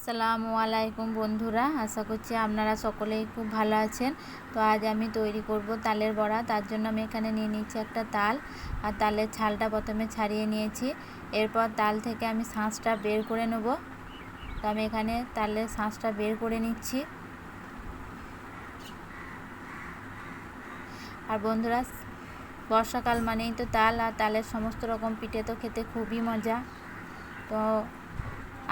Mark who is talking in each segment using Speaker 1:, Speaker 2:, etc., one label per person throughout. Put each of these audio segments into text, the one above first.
Speaker 1: আসসালামু আলাইকুম বন্ধুরা, আশা করছি আপনারা সকলেই খুব ভালো আছেন। তো আজ আমি তৈরি করব তালের বড়া। তার জন্য আমি এখানে নিয়ে নিচ্ছি একটা তাল, আর তালের ছালটা প্রথমে ছাড়িয়ে নিয়েছি। এরপর তাল থেকে আমি শাঁসটা বের করে নেব। তো আমি এখানে তালের শাঁসটা বের করে নিচ্ছি। আর বন্ধুরা, বর্ষাকাল মানেই তো তাল, আর তালের সমস্ত রকম পিঠে তো খেতে খুবই মজা। তো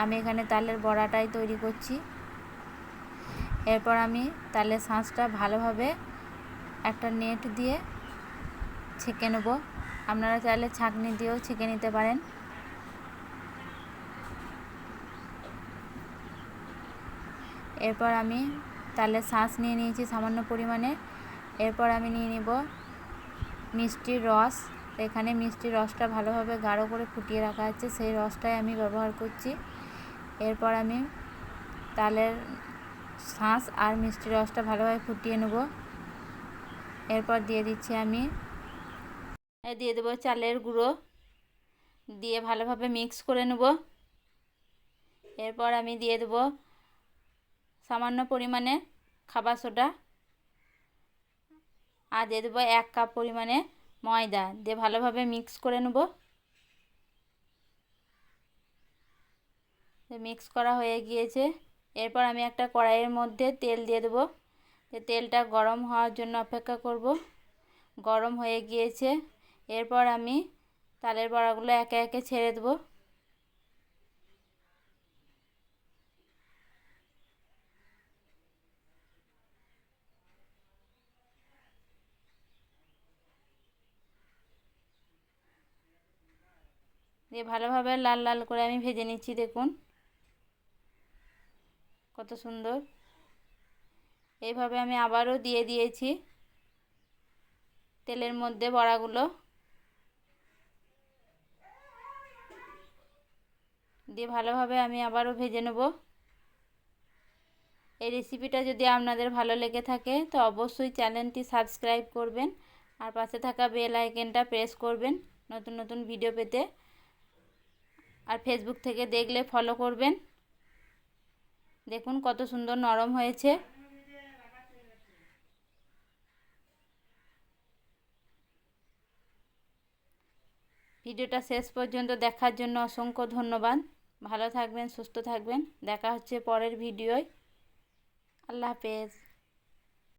Speaker 1: আমি এখানে তালের বড়াটাই তৈরি করছি। এরপর আমি তালের শাঁসটা ভালোভাবে একটা নেট দিয়ে ছেঁকে নেব। আপনারা চাইলে ছাঁকনি দিয়েও ছেঁকে নিতে পারেন। এরপর আমি তালের শাঁস নিয়ে নিয়েছি সামান্য পরিমাণে। এরপর আমি নিয়ে নেব মিষ্টির রস। এখানে মিষ্টির রসটা ভালোভাবে গাঢ় করে ফুটিয়ে রাখা আছে, সেই রসটাই আমি ব্যবহার করছি। এরপর আমি তালের শাঁস আর মিষ্টির রসটা ভালোভাবে ফুটিয়ে নেব। এরপর দিয়ে দিচ্ছি আমি দিয়ে দেবো চালের গুঁড়ো, দিয়ে ভালোভাবে মিক্স করে নেব। এরপর আমি দিয়ে দেবো সামান্য পরিমাণে খাবার সোডা, আর দিয়ে দেবো 1 কাপ পরিমাণে ময়দা, দিয়ে ভালোভাবে মিক্স করে নেব। মিক্স করা হয়ে গিয়েছে। এরপর আমি একটা কড়াইয়ের মধ্যে তেল দিয়ে দেবো। তেলটা গরম হওয়ার জন্য অপেক্ষা করব। গরম হয়ে গিয়েছে। এরপর আমি তালের বড়াগুলো একে একে ছেড়ে দেবো। দিয়ে ভালোভাবে লাল লাল করে আমি ভেজে নিচ্ছি। দেখুন কত সুন্দর। এইভাবে আমি আবারও দিয়ে দিয়েছি তেলের মধ্যে বড়াগুলো, দিয়ে ভালোভাবে আমি আবারও ভেজে নেব। এই রেসিপিটা যদি আপনাদের ভালো লেগে থাকে তো অবশ্যই চ্যানেলটি সাবস্ক্রাইব করবেন, আর পাশে থাকা বেল আইকনটা প্রেস করবেন নতুন নতুন ভিডিও পেতে। আর ফেসবুক থেকে দেখলে ফলো করবেন। দেখুন কত সুন্দর নরম হয়েছে। ভিডিওটা শেষ পর্যন্ত দেখার জন্য অসংখ্য ধন্যবাদ। ভালো থাকবেন, সুস্থ থাকবেন। দেখা হচ্ছে পরের ভিডিওয়। আল্লাহ হাফেজ।